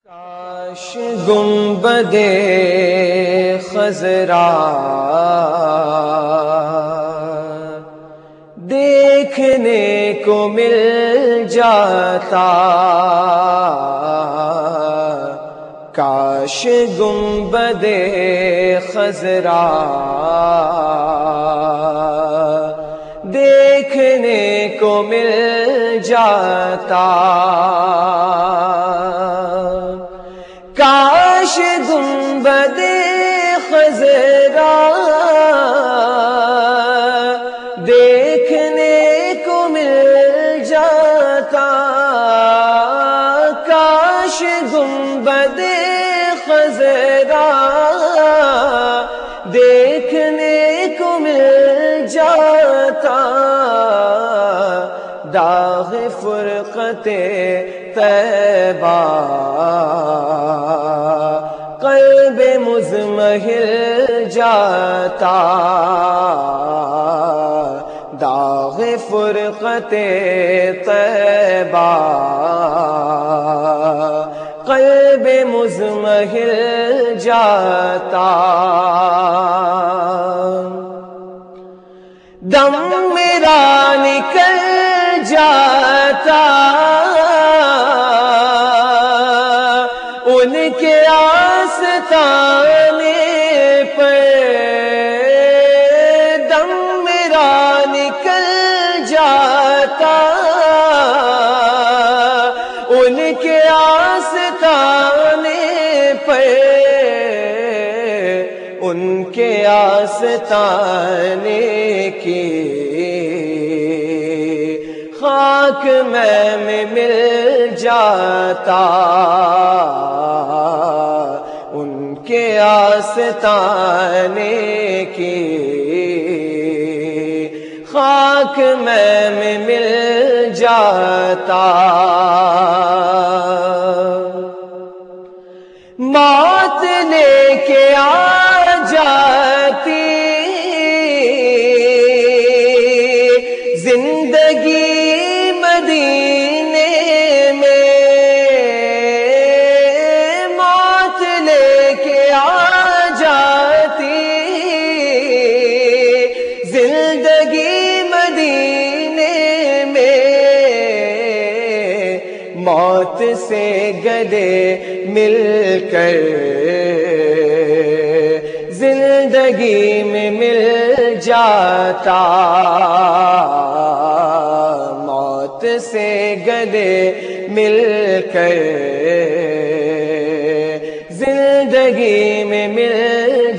کاش گنبد خضرا دیکھنے کو مل جاتا، کاش گنبد خضرا دیکھنے کو مل جاتا، کاش گنبد خضرا دیکھنے کو مل جاتا، کاش گنبد خضرا دیکھنے کو مل جاتا، داغ فرقت طیبہ قلب مضمحل جاتا، داغ فرقت طیبہ قلب مضمحل جاتا، دم میرا نکل جاتا ان کے آستانے پر، دم میرا نکل جاتا ان کے آستانے پر، ان کے آستانے کی خاک میں مل جاتا، ان کے آستانے کی خاک میں مل جاتا، موت لے کے آ جاتی زندگی مدینے میں، موت لے کے آ جاتی زندگی مدینے میں، موت سے گلے مل کر زندگی میں مل جاتا، موت سے گلے مل کر زندگی میں مل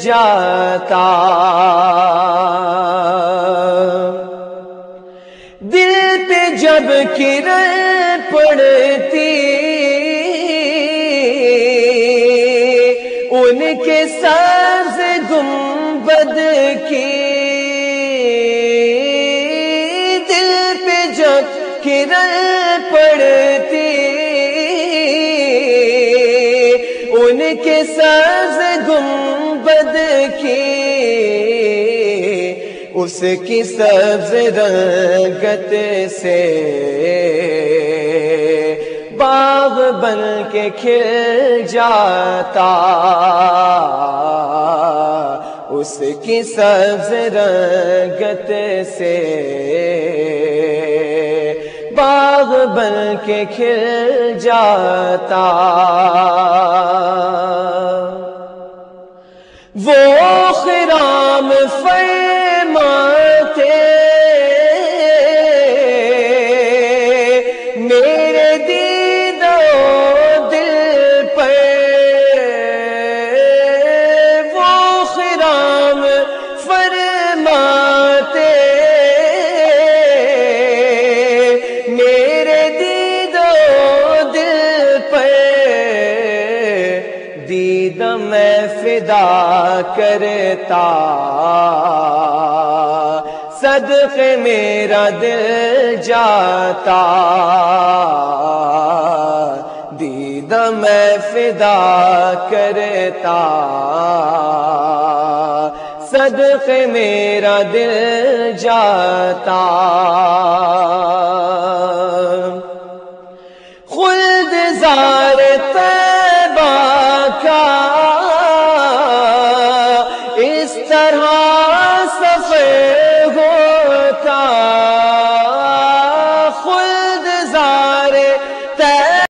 جاتا، دل پہ جب کرن پڑتی ان کے سبز گنبد کی، دل پہ جب کرن پڑتی ان کے سبز گنبد کی، اس کی سبز رنگت سے باغ بن کے کھل جاتا، اس کی سبز رنگت سے باغ بن کے کھل جاتا، وہ خرام فرماتے میرے دیدہ دل پر، وہ خرام فرماتے میرے دیدہ دل پر، دیدہ میں فدا کرتا صدقے میرا دل جاتا، دیدہ میں فدا کرتا صدقے میرا دل جاتا،